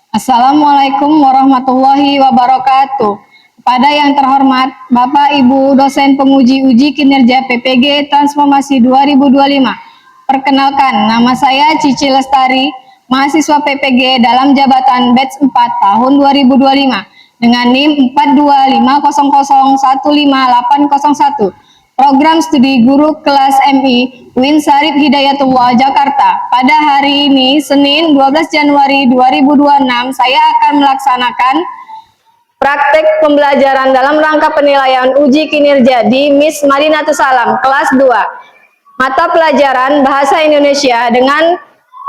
Assalamualaikum warahmatullahi wabarakatuh. Kepada yang terhormat Bapak Ibu dosen penguji uji kinerja PPG Transformasi 2025. Perkenalkan, nama saya Cici Lestari, mahasiswa PPG dalam jabatan batch 4 tahun 2025 dengan NIM 42500158801. Program studi guru kelas MI UIN Syarif Hidayatullah Jakarta. Pada hari ini Senin 12 Januari 2026 saya akan melaksanakan praktek pembelajaran dalam rangka penilaian uji kinerja di Miss Madinatus Salam kelas 2. Mata pelajaran Bahasa Indonesia dengan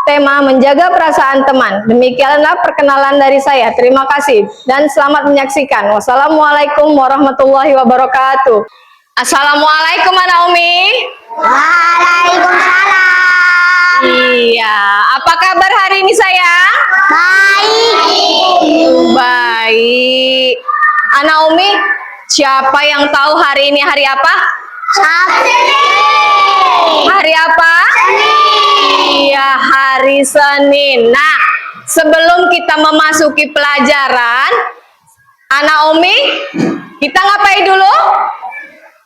tema menjaga perasaan teman. Demikianlah perkenalan dari saya. Terima kasih dan selamat menyaksikan. Wassalamualaikum warahmatullahi wabarakatuh. Assalamualaikum Anak Umi. Waalaikumsalam. Iya, apa kabar hari ini sayang? Baik. Baik. Anak Umi, siapa yang tahu hari ini hari apa? Sabtu. Hari apa? Iya, hari Senin. Nah, sebelum kita memasuki pelajaran, Anak Umi, kita ngapain dulu?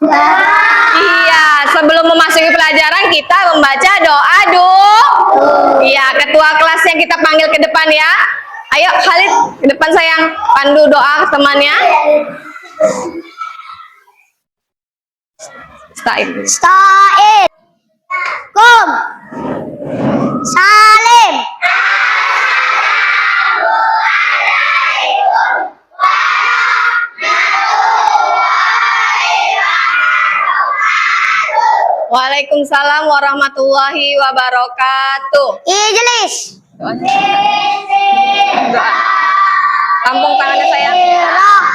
Iya, sebelum memasuki pelajaran kita membaca doa dulu. Iya, ketua kelasnya kita panggil ke depan ya. Ayo Khalid, ke depan sayang. Pandu doa temannya. Sta'id. Sta'id. Kum. Salim. Waalaikumsalam warahmatullahi wabarakatuh. Ijlis. Doa. Tampung tangannya sayang. Tampung tangannya sayang.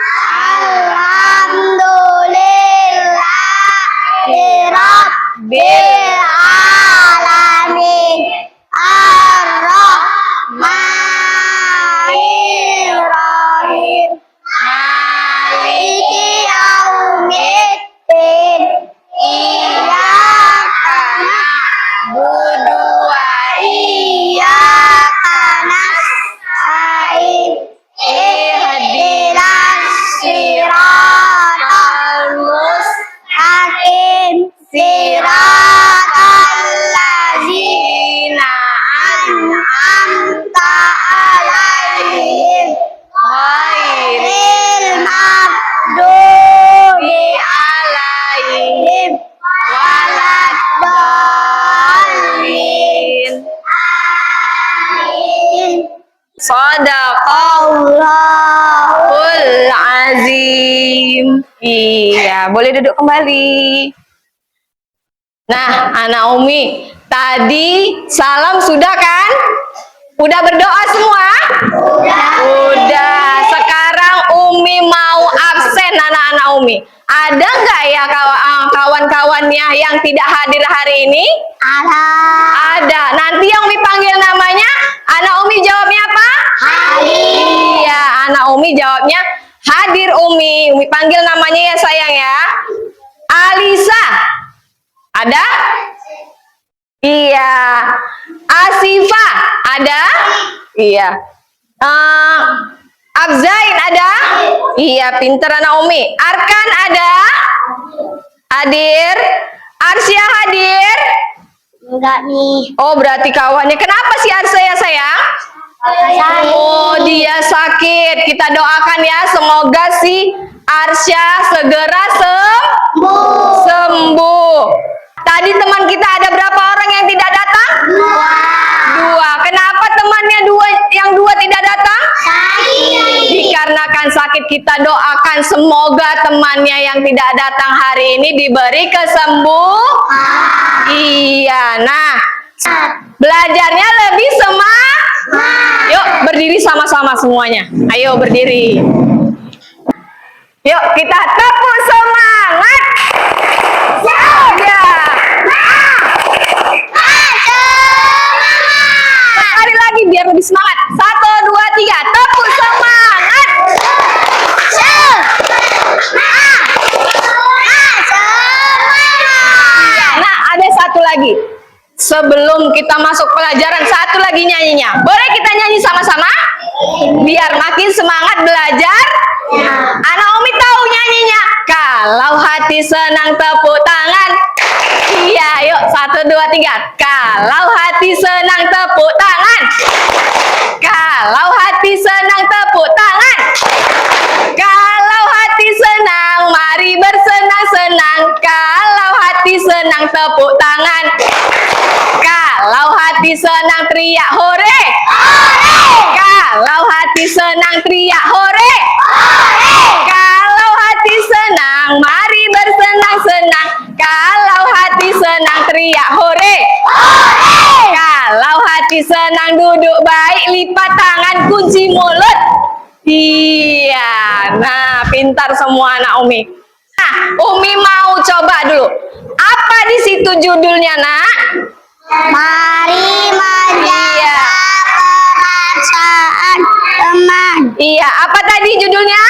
Alhamdulillahirabbil alamin. Ar-Rahmanir-Rahim. Maliki yaumiddin. Iyyaka na'budu wa iyyaka nasta'in. Ihdinas siratal mustaqim. Siratal ladzina an'amta 'alaihim ghairil maghdubi 'alaihim waladdallin. Amin. Shadaqallahul azim. Iya, boleh duduk kembali. Nah, Anak Umi, tadi salam sudah kan? Udah berdoa semua? Udah. Sekarang Umi mau absen anak-anak Umi. Ada nggak ya kawan-kawannya yang tidak hadir hari ini? Ada. Nanti yang Umi panggil namanya, Anak Umi jawabnya apa? Hadir. Iya, Anak Umi jawabnya hadir Umi. Umi panggil namanya ya sayang ya. Alisa. Ada? Iya. Asifa. Ada? Iya. Abzain ada? Iya, pinter Anak Umi. Arkan ada? Hadir? Arsya hadir? Enggak nih. Oh, berarti kawannya. Kenapa sih Arsya ya sayang? Oh, dia sakit. Kita doakan ya, semoga si Arsya segera sembuh. Tadi teman kita ada berapa orang yang tidak datang? Dua. Kenapa temannya yang dua tidak datang? Dikarenakan sakit. Kita doakan semoga temannya yang tidak datang hari ini diberi kesembuhan. Iya. Nah, belajarnya lebih semangat. Yuk berdiri sama-sama semuanya. Ayo berdiri. Yuk kita tepuk semangat. Ya. Sekali lagi biar lebih semangat. 1, 2, 3. Tepuk semangat. Nah, ada satu lagi. sebelum kita masuk pelajaran, satu lagi nyanyinya. Boleh kita nyanyi sama-sama? Biar makin semangat belajar. Anak Umi tahu nyanyinya. Kalau hati senang tepuk tangan. Iya, yuk 1, 2, 3. Kalau hati senang tepuk tangan. Kalau hati senang tepuk tangan. Kalau hati senang, mari bersenang-senang. Kalau hati senang tepuk tangan. Kalau hati senang teriak hore. Kalau hati senang teriak hore. Kalau hati senang, mari bersenang-senang. Kalau hati senang teriak hore. Kalau hati senang duduk baik, lipat tangan, kunci mulut. Iya, nah pintar semua anak Umi. Nah, Umi mau coba dulu. Apa di situ judulnya, Nak? Mari menjaga perasaan teman. Iya, apa tadi judulnya?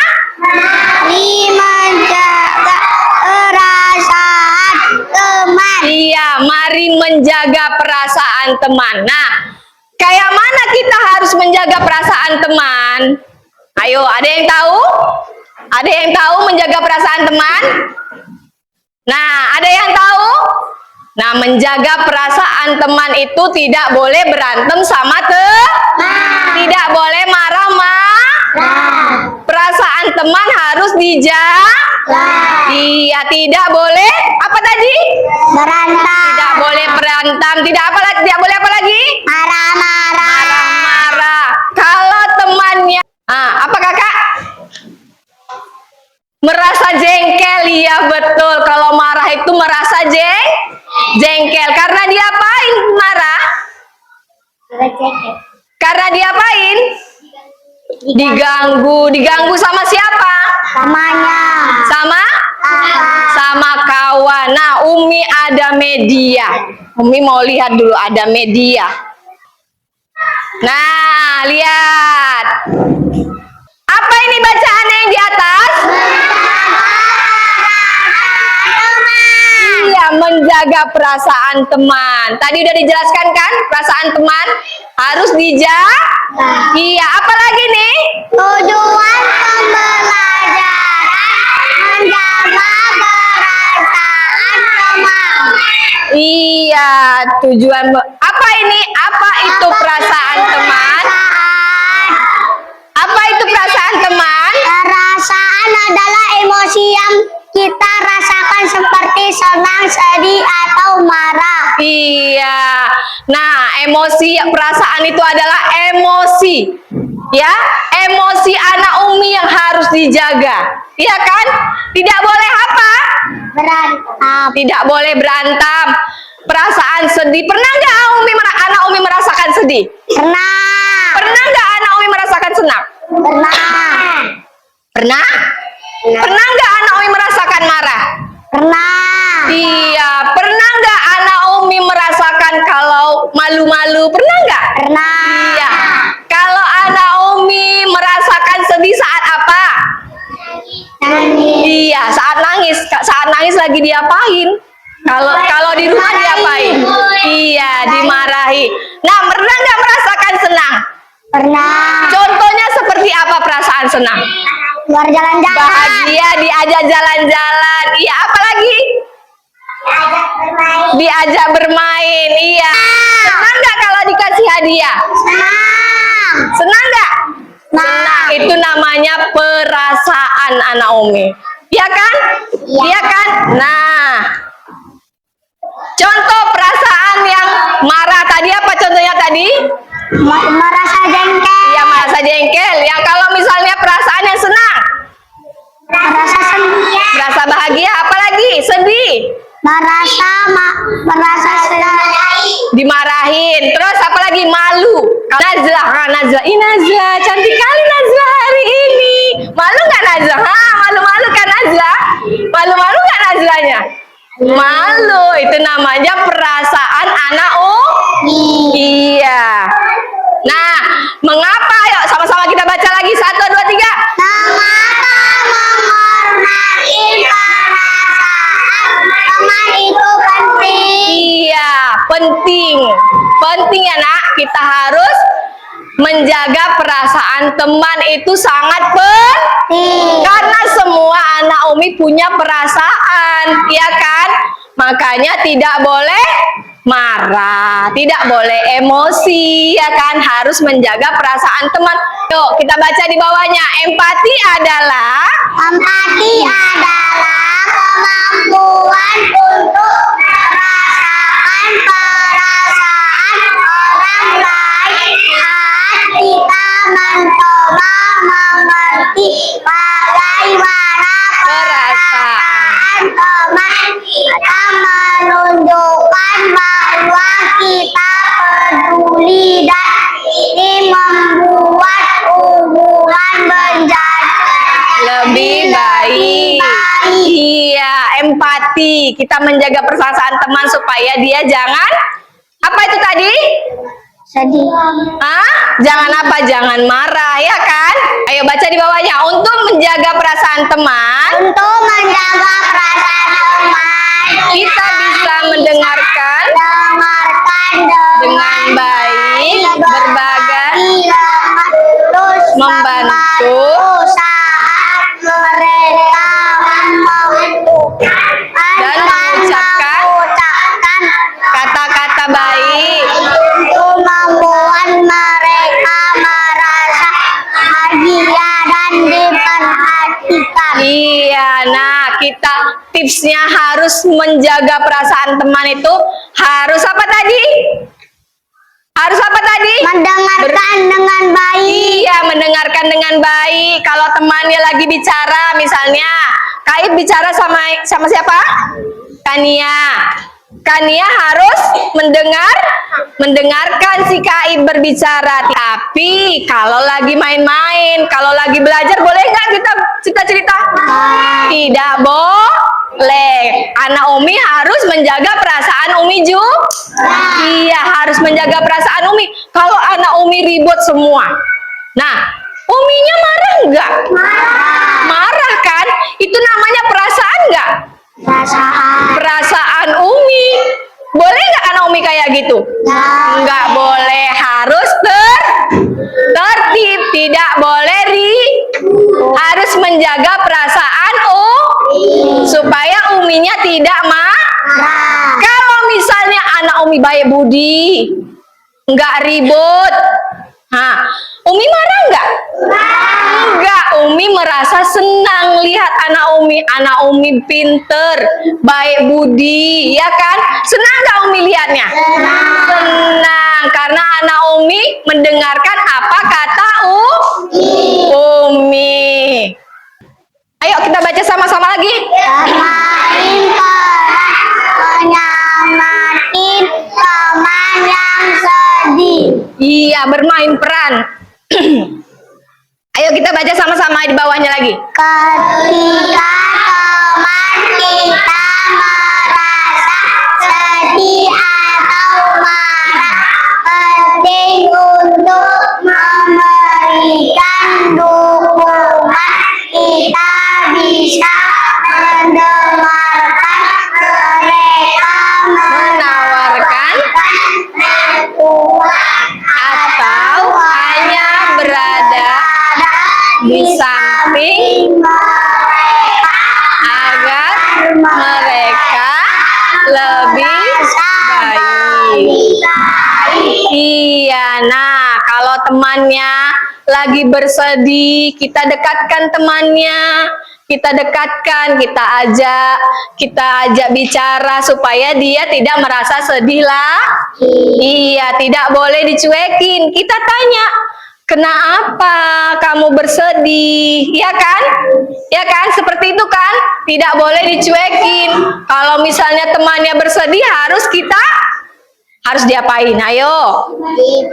Mari menjaga perasaan teman. Iya, mari menjaga perasaan teman. Nah, kayak mana kita harus menjaga perasaan teman? Ayo, ada yang tahu? Ada yang tahu menjaga perasaan teman? Nah, ada yang tahu? Nah, menjaga perasaan teman itu tidak boleh berantem sama tidak boleh marah-marah. Perasaan teman harus dijaga. Iya, tidak boleh apa tadi? Berantem. Tidak boleh berantem, tidak apa lagi? Tidak boleh apa lagi? Marah-marah. Marah-marah. Kalau temannya, apa kakak? Merasa jengkel, iya betul. Kalau marah itu merasa jengkel. Karena diapain marah? Karena diapain? Diganggu sama siapa? Namanya. Sama kawan. Nah, Umi ada media. Umi mau lihat dulu ada media. Nah, lihat. Apa ini bacaannya yang di atas? Iya, menjaga perasaan teman. Tadi udah dijelaskan kan? Perasaan teman harus dijaga. Iya, apa lagi nih? Tujuan pembelajaran menjaga perasaan teman. Iya, tujuan apa ini? Apa itu perasaan teman? Apa itu perasaan teman? Perasaan adalah emosi yang kita rasakan seperti senang, sedih, atau marah. Iya. Nah, emosi, perasaan itu adalah emosi. Ya, emosi anak Umi yang harus dijaga. Iya kan? Tidak boleh apa? Berantem. Tidak boleh berantem. Perasaan sedih. Pernah nggak anak Umi merasakan sedih? Pernah. Pernah nggak anak Umi merasakan senang? Pernah. Pernah? Pernah nggak anak Umi merasakan marah? Pernah. Iya. Pernah nggak anak Umi merasakan kalau malu-malu? Pernah nggak? Pernah. Iya. Kalau anak Umi merasakan sedih saat apa? Nangis. Iya, saat nangis. Saat nangis lagi diapain? Kalau di rumah diapain? Iya, dimarahi. Nah, pernah nggak merasakan senang? Pernah. Contohnya seperti apa perasaan senang? Keluar jalan-jalan. Bahagia, diajak jalan-jalan. Iya, apalagi? Diajak bermain. Iya. Senang nggak kalau dikasih hadiah? Senang. Senang nggak? Nah. Senang. Itu namanya perasaan anak Umi. Iya kan? Iya kan? Nah, contoh perasaan yang marah tadi apa contohnya tadi? Merasa jengkel. Iya, merasa jengkel. Yang kalau misalnya perasaan yang senang, Merasa sedih. merasa bahagia, apalagi sedih, Merasa sedih. dimarahin. Terus apalagi malu. Nazlah, Nazlah, Nazlah, cantik kali Nazlah hari ini. Malu nggak Nazlah? Malu-malu kan Nazlah? Malu-malu nggak Nazlahnya? Malu. Itu namanya perasaan anak Iya. Nah, mengapa? Yuk sama-sama kita baca lagi. 1, 2, 3. Mengapa menghormati perasaan teman itu penting? Iya, penting. penting ya nak, kita harus menjaga perasaan teman itu sangat penting. Karena semua anak Umi punya perasaan, ya kan? Makanya tidak boleh marah, tidak boleh emosi, ya kan? Harus menjaga perasaan teman. Yuk, kita baca di bawahnya. Empati adalah kemampuan untuk merasakan perasaan orang lain saat kita mencoba mengerti bagaimana perasaan teman kita, menunjukkan bahwa kita peduli, dan ini membuat hubungan menjadi lebih baik. Iya, empati. Kita menjaga perasaan teman supaya dia jangan apa itu tadi? sedih. Jangan apa? Jangan marah, ya kan? Ayo baca di bawahnya. Untuk menjaga perasaan teman, Untuk menjaga perasaan teman, kita bisa mendengarkan dengan baik, berbagai, terus membantu, saat mereka membutuhkan dan mengucapkan kata-kata baik. untuk membuat mereka merasa bahagia dan diperhatikan. Iya, nah kita tipsnya harus menjaga perasaan teman itu harus apa tadi? Harus apa tadi? Mendengarkan dengan baik. Iya, mendengarkan dengan baik. Kalau temannya lagi bicara, misalnya Kak bicara sama siapa? Kania. Kania harus mendengarkan si Kak berbicara. Tapi kalau lagi main-main, kalau lagi belajar, boleh nggak kita cerita-cerita? Tidak boleh. Anak Umi harus menjaga perasaan Umi juga. Iya, harus menjaga perasaan Umi. Kalau anak Umi ribut semua, nah, Uminya marah nggak? Marah kan? Itu namanya perasaan nggak? Perasaan Umi. Boleh nggak anak Umi kayak gitu? Nggak boleh. Harus tertib. Tidak boleh harus menjaga perasaan supaya Uminya tidak marah. Kalau misalnya anak Umi baik budi, nggak ribut, Umi marah nggak? Enggak, Umi merasa senang lihat anak Umi. Anak Umi pinter, baik budi, ya kan? Senang nggak Umi lihatnya? Senang, karena anak Umi mendengarkan apa kata Umi. Ayo kita baca sama-sama lagi. Bermain peran menyemangati teman yang sedih. Iya, bermain peran. Ayo kita baca sama-sama di bawahnya lagi. Ketika teman kita merasa sedih atau marah, penting untuk memberikan dukungan. Kita bisa mendengarkan mereka, Menawarkan atau hanya berada di samping agar mereka lebih baik. Iya, nah kalau temannya lagi bersedih, kita dekatkan temannya, kita dekatkan, kita ajak bicara supaya dia tidak merasa sedih lah. Iya, tidak boleh dicuekin. Kita tanya, kenapa kamu bersedih? Ya kan? Ya kan? Seperti itu kan? Tidak boleh dicuekin. Kalau misalnya temannya bersedih, harus diapain? Ayo.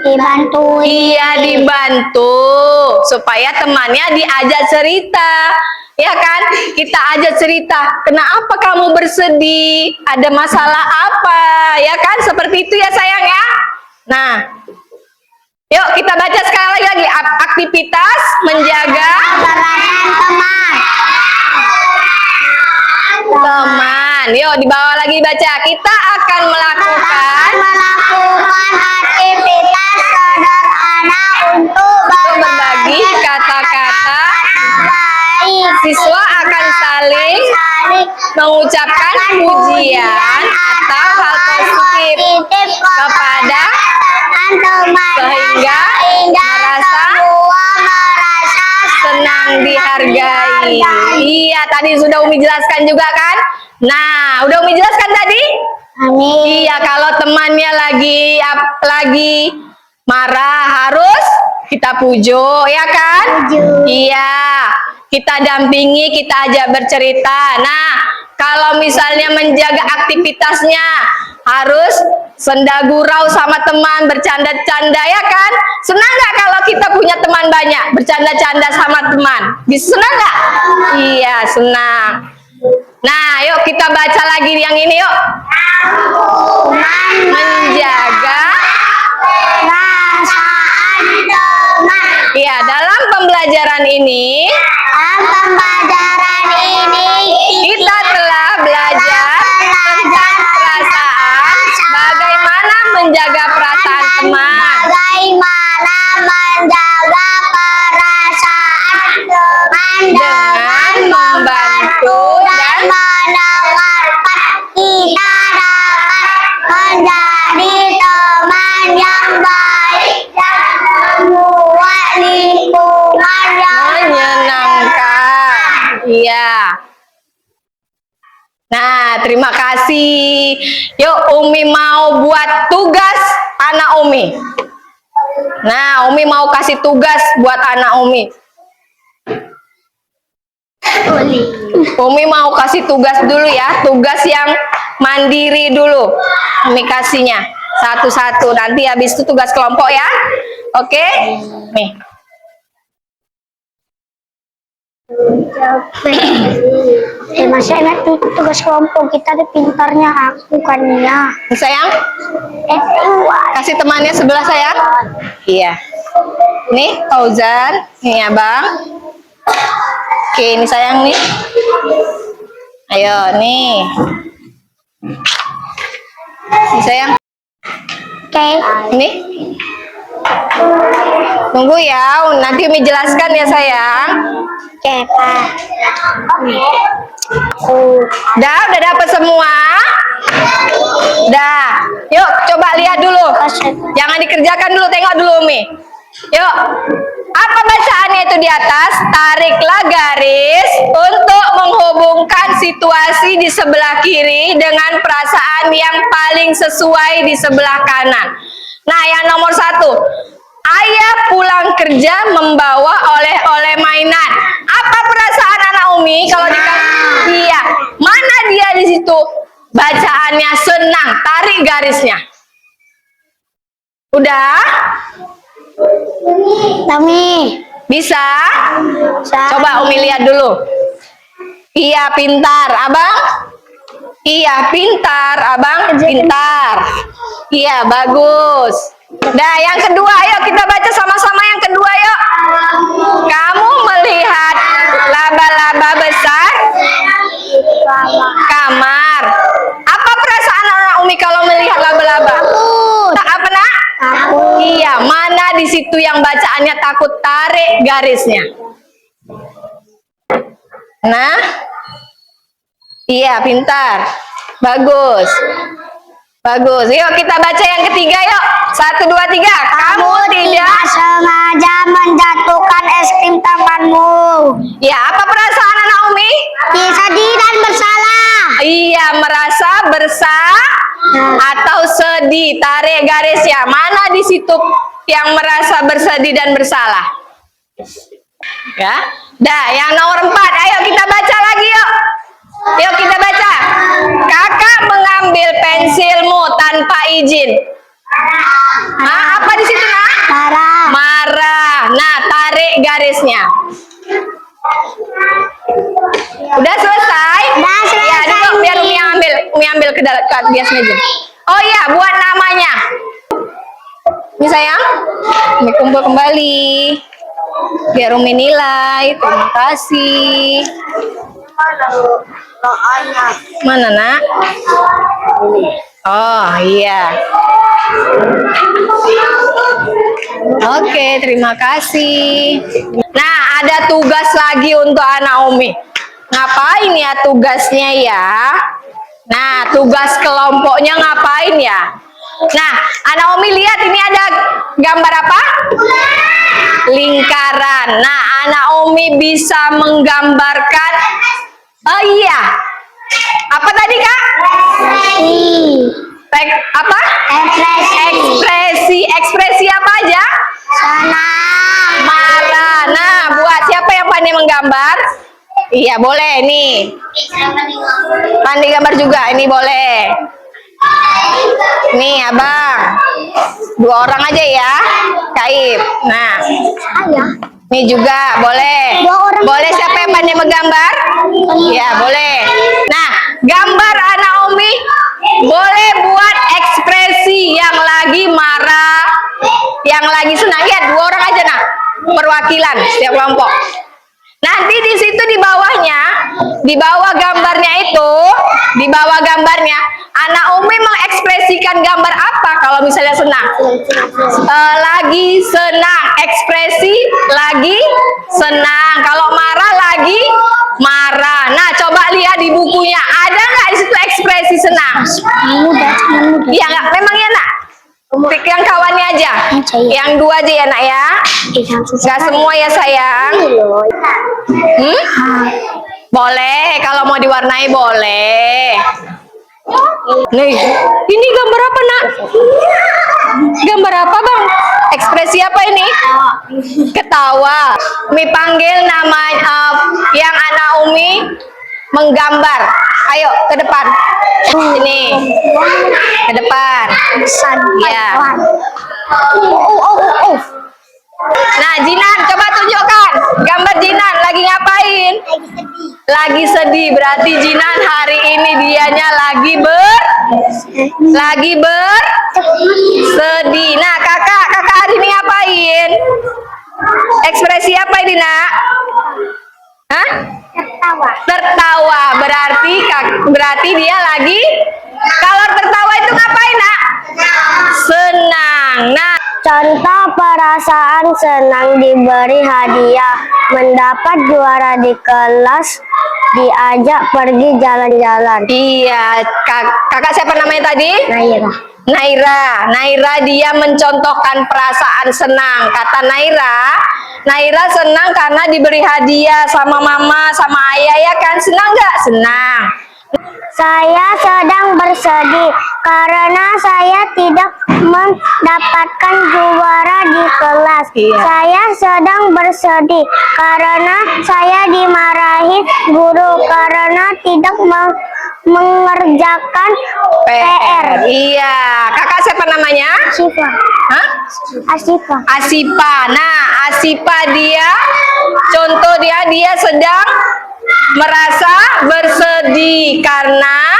dibantu. Iya, dibantu supaya temannya diajak cerita. Ya kan? Kita ajak cerita. Kenapa kamu bersedih? Ada masalah apa? Ya kan? Seperti itu ya sayang ya. Nah, yuk kita baca sekali lagi. Aktivitas menjaga Perasaan teman. teman. teman. Yuk dibawa lagi baca. Kita akan melakukan aktivitas sederhana untuk berbagi kata-kata. baik. Siswa akan saling mengucapkan pujian atau hal positif kepada temannya sehingga semua merasa senang dihargai. Iya, tadi sudah Umi jelaskan juga kan? Nah, udah Umi jelaskan tadi? Amin. Iya, kalau temannya lagi marah harus kita pujuk, ya kan? Pujuk. Iya, kita dampingi, kita ajak bercerita. Nah, kalau misalnya menjaga aktivitasnya harus senda gurau sama teman, bercanda-canda, ya kan? Senang nggak kalau kita punya teman banyak, bercanda-canda sama teman? Bisa senang nggak? Iya, senang. Nah, yuk kita baca lagi yang ini yuk. Menjaga Perasaan teman. Iya, dalam pembelajaran ini Dalam pembelajaran ini kita telah belajar tentang perasaan, bagaimana menjaga perasaan teman. bagaimana menjaga perasaan teman Dengan membantu dan mendengarkan. Kita dapat menjadi teman yang baik dan membuat lingkungan yang menyenangkan. Iya. Nah, terima kasih. Yuk, Umi mau buat tugas anak Umi. Nah, Umi mau kasih tugas buat anak Umi. Umi mau kasih tugas dulu ya, tugas yang mandiri dulu. Umi kasihnya satu-satu. Nanti habis itu tugas kelompok ya. Oke? Nih. Masih enak tuh tugas kelompok kita deh, pintarnya aku kan ya. Nih, sayang, kasih temannya sebelah sayang. Iya. Nih, Fauzan. Nih, Abang. Oke, ini sayang nih. Ayo, nih. Nih, sayang. Oke. Ini. Tunggu ya, nanti Umi jelaskan ya, sayang. Oke, Kak. Udah dapat semua? Dah. Yuk, coba lihat dulu. Jangan dikerjakan dulu, tengok dulu Umi. Yuk. Apa bacaannya itu di atas? Tariklah garis untuk menghubungkan situasi di sebelah kiri dengan perasaan yang paling sesuai di sebelah kanan. Nah, yang nomor 1. Ayah pulang kerja membawa oleh-oleh mainan. Apa perasaan anak Umi kalau dikasih? Iya. Mana dia di situ? Bacaannya senang. Tarik garisnya. Udah? Tami. Bisa? Coba Umi lihat dulu. Iya, pintar. Abang? Iya, pintar. Abang, pintar. Iya, bagus. Nah, yang kedua, yuk kita baca sama-sama yang kedua, yuk. Kamu melihat laba-laba besar kamar. Apa perasaan anak Umi kalau melihat laba-laba? Tak apa, nak? Iya, mana di situ yang bacaannya takut? Tarik garisnya. Nah, iya, pintar. Bagus. Bagus. Yuk kita baca yang ketiga, yuk. 1, 2, 3. Kamu tidak sengaja menjatuhkan es krim temanmu. Ya, apa perasaan anak Umi? Sedih dan bersalah. Iya, merasa bersalah atau sedih. Tarik garis ya. Mana di situ yang merasa bersedih dan bersalah? Ya. Dah, yang nomor 4. Ayo kita baca lagi, yuk. Yuk kita baca. Kakak mengambil pensilmu tanpa izin. Nah, apa di situ, nak? Marah. Marah. Nah, tarik garisnya. Udah selesai? Udah selesai. Ya, duduk biar Umi ambil. Umi ambil ke atas meja. Oh iya, buat namanya. Ini sayang. Umi kumpul kembali. Biar Umi nilai. Terima kasih. mana doanya? Mana, Nak? Oh, iya. Oke, terima kasih. Nah, ada tugas lagi untuk anak Umi. Ngapain ya tugasnya ya? Nah, tugas kelompoknya ngapain ya? Nah, anak Umi lihat ini ada gambar apa? Lingkaran. Nah, anak Umi bisa menggambarkan. Oh iya. Apa tadi, Kak? Apa? Ekspresi apa aja? Senang. Marah. Nah, buat siapa yang pandai menggambar? Iya, boleh nih. Pandai gambar juga, ini boleh. Nih, Abang. 2 orang aja ya. Kaib. Nah. Ayah. Nih juga boleh. 2 orang. Boleh siapa yang pandai menggambar? Ya, boleh. Nah, gambar anak Umi boleh buat ekspresi yang lagi marah, yang lagi senang. Lihat 2 orang aja, nah. Perwakilan setiap kelompok. Nanti di situ di bawahnya, di bawah gambarnya, anak Umi mengekspresikan gambar apa kalau misalnya senang? Lagi senang, ekspresi lagi senang. Kalau marah lagi marah. Nah, coba lihat di bukunya, ada nggak di situ ekspresi senang? Iya nggak? Memang ya, Nak? Yang kawannya aja, yang 2 aja ya, Nak ya. Nggak semua ya sayang. Boleh, kalau mau diwarnai boleh. Nih, ini gambar apa, Nak? Gambar apa, Bang? Ekspresi apa ini? Ketawa. Umi panggil nama yang anak Umi menggambar. Ayo ke depan. Sini. Ke depan. Ya. Nah, Jinan, coba tunjukkan gambar Jinan lagi ngapain? Lagi sedih. Berarti Jinan hari ini dianya lagi sedih. Nah, kakak hari ini ngapain? Ekspresi apa ini, Nak? Hah? Tertawa. Berarti dia lagi. Kalau tertawa itu ngapain, Nak? Senang. Nah, Contoh perasaan senang diberi hadiah, mendapat juara di kelas, diajak pergi jalan-jalan. iya, kakak siapa namanya tadi? Naira. Naira dia mencontohkan perasaan senang. Kata Naira senang karena diberi hadiah sama mama, sama ayah, ya kan? Senang nggak? Senang. Saya sedang bersedih karena saya tidak mendapatkan juara di kelas. Iya. Saya sedang bersedih karena saya dimarahi guru karena tidak mengerjakan PR. Iya, kakak siapa namanya? Asifa. Hah? Asifa. Asipa. Nah, Asipa dia contoh dia sedang merasa bersedih karena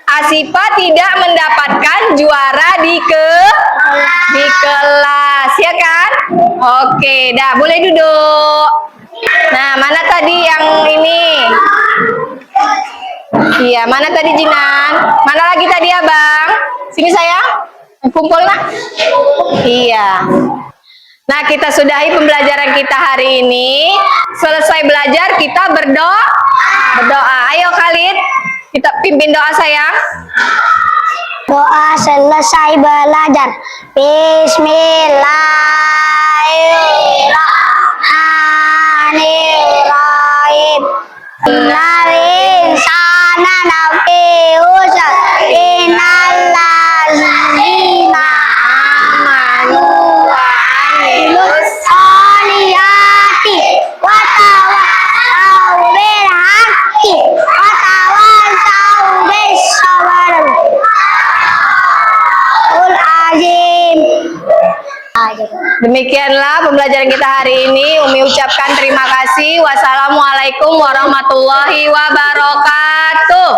Asipa tidak mendapatkan juara di kelas, ya kan? Oke, dah boleh duduk. Nah, mana tadi yang ini? Iya, mana tadi Jinan? Mana lagi tadi Abang? Sini sayang. Kumpul, Nak. Iya. Nah, kita sudahi pembelajaran kita hari ini. Selesai belajar, kita berdoa. Ayo Khalid, kita pimpin doa sayang. Doa selesai belajar. Bismillahirrahmanirrahim. Innal insana lafi khusr innal ladzina amanu wa amilus solihati wa tawasaw bil haqqi wa tawasaw bis sabr. Azim. Demikianlah pembelajaran kita hari ini. Umi ucapkan terima kasih. Wassalamualaikum warahmatullahi wabarakatuh.